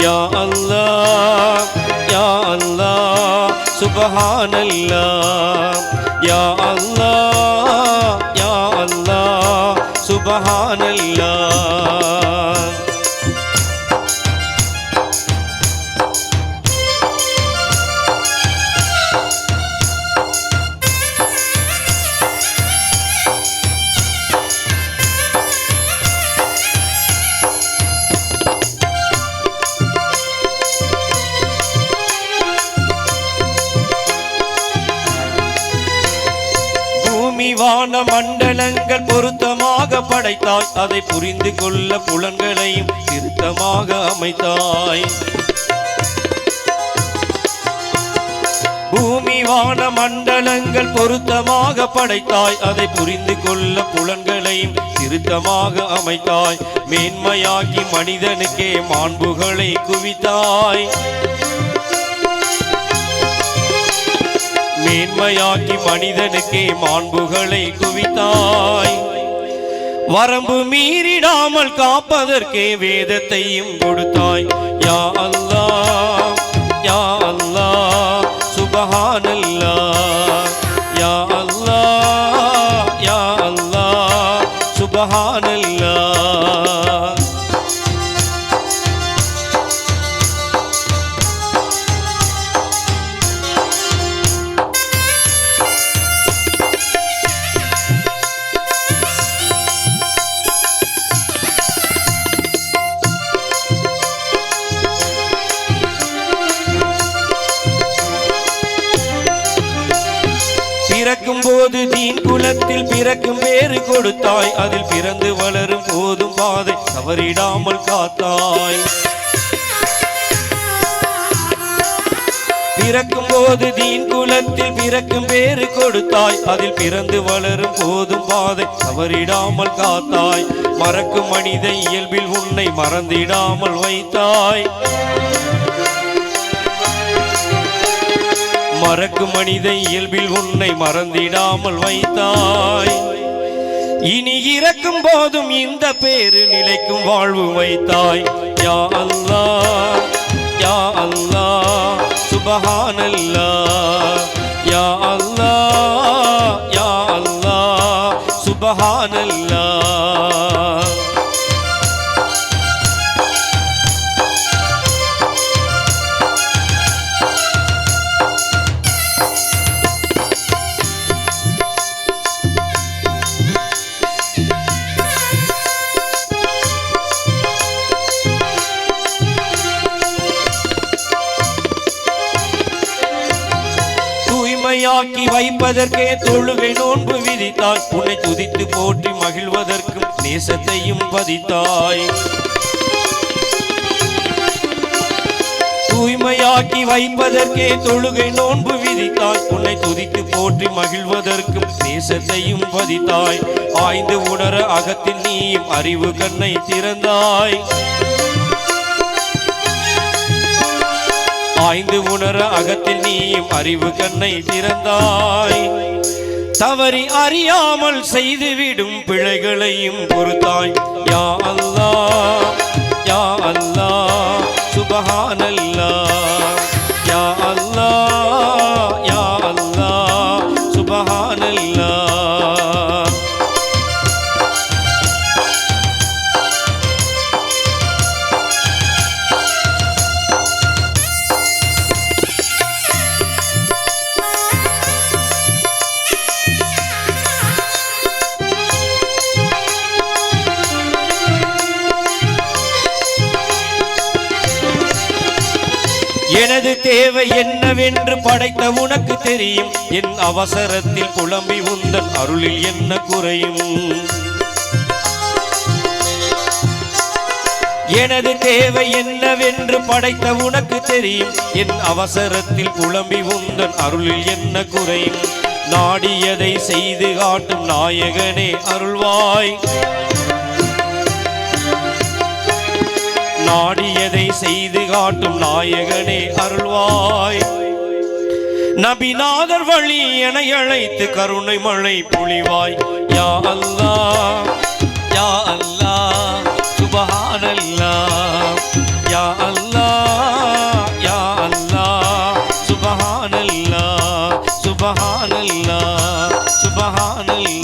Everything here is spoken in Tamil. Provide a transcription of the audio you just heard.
யா அல்லாஹ் யா அல்லாஹ் சுப்ஹானல்லாஹ் யா அல்லாஹ் யா அல்லாஹ் சுப்ஹானல்லாஹ். வான மண்டலங்கள் பொருத்தமாக படைத்தாய், அதை புரிந்து கொள்ள புலன்களையும் திருத்தமாக அமைத்தாய். பூமி வான மண்டலங்கள் பொருத்தமாக படைத்தாய், அதை புரிந்து கொள்ள புலன்களையும் திருத்தமாக அமைத்தாய். மேன்மையாகி மனிதனுக்கே மாண்புகளை குவித்தாய். மேன்மையாக்கி மனிதனுக்கே மாண்புகளை குவித்தாய். வரம்பு மீறிடாமல் காப்பதற்கே வேதத்தையும் கொடுத்தாய். யா அல்லாஹ் யா அல்லாஹ் சுப்ஹானல்லாஹ் யா அல்லாஹ் யா அல்லாஹ் சுப்ஹானல்லாஹ். பிறக்கும் போது தீன் குலத்தில் பிறக்கும் பேறு கொடுத்தாய். அதில் பிறந்து வளரும் போதும் பாதை தவறிடாமல் காத்தாய். பிறக்கும் போது தீன் குலத்தில் பிறக்கும் பேறு கொடுத்தாய். அதில் பிறந்து வளரும் போதும் பாதை தவறிடாமல் காத்தாய். மறக்கும் மனித இயல்பில் உன்னை மறந்திடாமல் வைத்தாய். மறக்கும் மனித இயல்பில் உன்னை மறந்திடாமல் வைத்தாய். இனி இறக்கும் போதும் இந்த பேரு நிலைக்கும் வாழ்வு வைத்தாய். யா அல்லாஹ் யா அல்லாஹ் சுப்ஹானல்லாஹ் யா அல்லாஹ் யா அல்லாஹ் சுப்ஹானல்லாஹ். தூய்மையாக்கி வைப்பதற்கே தொழுகை நோன்பு விதித்தாய். உன்னை துதித்து போற்றி மகிழ்வதற்கும் நேசத்தையும் பதித்தாய். தூய்மையாக்கி வைப்பதற்கே தொழுகை நோன்பு விதித்தாய். உன்னை துதித்து போற்றி மகிழ்வதற்கும் நேசத்தையும் பதித்தாய். ஆய்ந்து உணர அகத்தில் நீயும் அறிவு கண்ணை திறந்தாய். ஆய்ந்து உணர அகத்தில் நீயும் அறிவு கண்ணை திறந்தாய். தவறி அறியாமல் செய்துவிடும் பிழைகளையும் பொறுத்தாய். யா அல்லாஹ் யா அல்லாஹ் சுப்ஹானல்லாஹ் யா அல்லாஹ் யா அல்லாஹ் சுப்ஹானல்லாஹ். எனது தேவை என்னவென்று படைத்த உனக்கு தெரியும். என் அவசரத்தில் புலம்பி உந்தன் அருளில் என்ன குறையும். எனது தேவை என்னவென்று படைத்த உனக்கு தெரியும். என் அவசரத்தில் புலம்பி உந்தன் அருளில் என்ன குறையும். நாடியதை செய்து காட்டும் நாயகனே அருள்வாய். நாடியதை செய்து காட்டும் நாயகனே அருள்வாய். நபிநாதர் வழி என அழைத்து கருணை மழை பொழிவாய். யா அல்லாஹ் யா அல்லாஹ் சுப்ஹானல்லாஹ் யா அல்லாஹ் சுபஹானல்லாஹ்